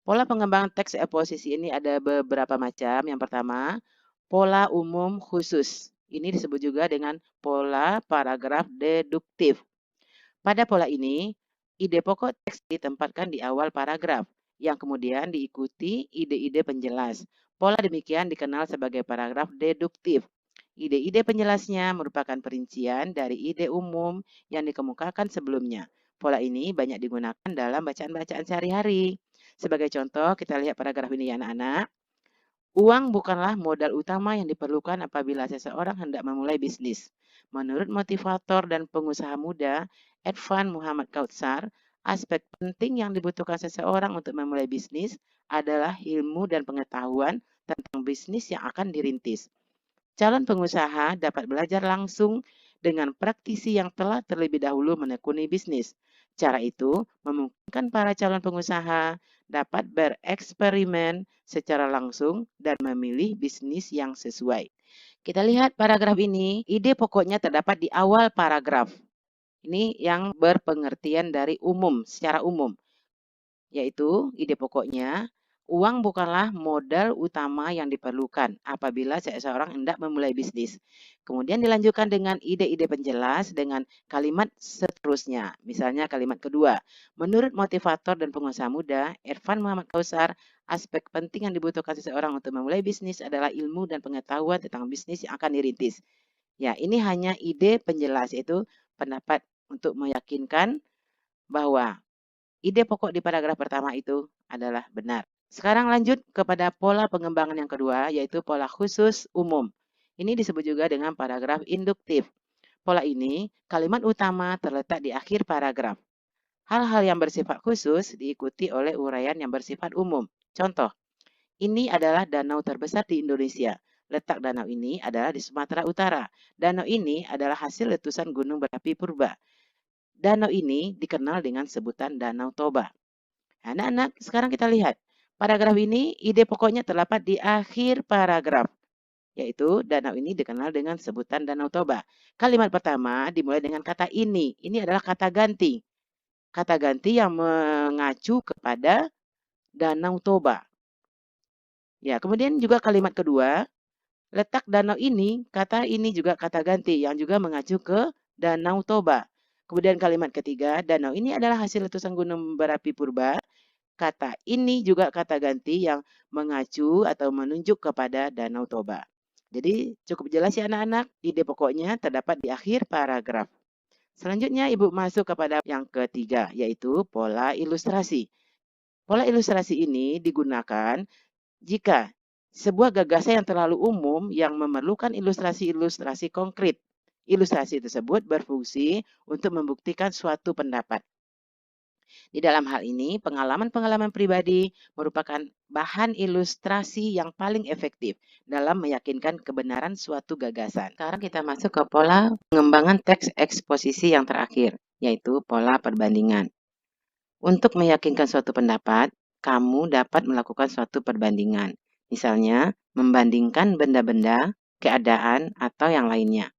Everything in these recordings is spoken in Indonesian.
Pola pengembangan teks posisi ini ada beberapa macam. Yang pertama, pola umum khusus. Ini disebut juga dengan pola paragraf deduktif. Pada pola ini, ide pokok teks ditempatkan di awal paragraf, yang kemudian diikuti ide-ide penjelas. Pola demikian dikenal sebagai paragraf deduktif. Ide-ide penjelasnya merupakan perincian dari ide umum yang dikemukakan sebelumnya. Pola ini banyak digunakan dalam bacaan-bacaan sehari-hari. Sebagai contoh, kita lihat paragraf ini ya anak-anak. Uang bukanlah modal utama yang diperlukan apabila seseorang hendak memulai bisnis. Menurut motivator dan pengusaha muda, Edvan Muhammad Kautsar, aspek penting yang dibutuhkan seseorang untuk memulai bisnis adalah ilmu dan pengetahuan tentang bisnis yang akan dirintis. Calon pengusaha dapat belajar langsung dengan praktisi yang telah terlebih dahulu menekuni bisnis. Cara itu memungkinkan para calon pengusaha dapat bereksperimen secara langsung dan memilih bisnis yang sesuai. Kita lihat paragraf ini, ide pokoknya terdapat di awal paragraf. Ini yang berpengertian dari umum, secara umum, yaitu ide pokoknya, uang bukanlah modal utama yang diperlukan apabila seseorang hendak memulai bisnis. Kemudian dilanjutkan dengan ide-ide penjelas dengan kalimat seterusnya. Misalnya kalimat kedua, menurut motivator dan pengusaha muda, Irfan Muhammad Kautsar, aspek penting yang dibutuhkan seseorang untuk memulai bisnis adalah ilmu dan pengetahuan tentang bisnis yang akan dirintis. Ya, ini hanya ide penjelas, yaitu pendapat untuk meyakinkan bahwa ide pokok di paragraf pertama itu adalah benar. Sekarang lanjut kepada pola pengembangan yang kedua, yaitu pola khusus umum. Ini disebut juga dengan paragraf induktif. Pola ini, kalimat utama terletak di akhir paragraf. Hal-hal yang bersifat khusus diikuti oleh uraian yang bersifat umum. Contoh, ini adalah danau terbesar di Indonesia. Letak danau ini adalah di Sumatera Utara. Danau ini adalah hasil letusan gunung berapi purba. Danau ini dikenal dengan sebutan Danau Toba. Anak-anak, sekarang kita lihat. Paragraf ini, ide pokoknya terdapat di akhir paragraf, yaitu danau ini dikenal dengan sebutan Danau Toba. Kalimat pertama dimulai dengan kata ini. Ini adalah kata ganti. Kata ganti yang mengacu kepada Danau Toba. Ya, kemudian juga kalimat kedua, letak danau ini, kata ini juga kata ganti yang juga mengacu ke Danau Toba. Kemudian kalimat ketiga, danau ini adalah hasil letusan gunung berapi purba. Kata ini juga kata ganti yang mengacu atau menunjuk kepada Danau Toba. Jadi cukup jelas ya anak-anak, ide pokoknya terdapat di akhir paragraf. Selanjutnya Ibu masuk kepada yang ketiga, yaitu pola ilustrasi. Pola ilustrasi ini digunakan jika sebuah gagasan yang terlalu umum yang memerlukan ilustrasi-ilustrasi konkret. Ilustrasi tersebut berfungsi untuk membuktikan suatu pendapat. Di dalam hal ini, pengalaman-pengalaman pribadi merupakan bahan ilustrasi yang paling efektif dalam meyakinkan kebenaran suatu gagasan. Sekarang kita masuk ke pola pengembangan teks eksposisi yang terakhir, yaitu pola perbandingan. Untuk meyakinkan suatu pendapat, kamu dapat melakukan suatu perbandingan. Misalnya, membandingkan benda-benda, keadaan, atau yang lainnya.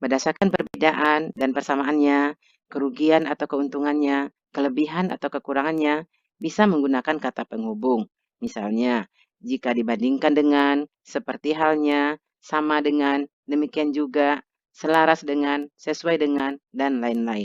Berdasarkan perbedaan dan persamaannya, kerugian atau keuntungannya, kelebihan atau kekurangannya, bisa menggunakan kata penghubung. Misalnya, jika dibandingkan dengan, seperti halnya, sama dengan, demikian juga, selaras dengan, sesuai dengan, dan lain-lain.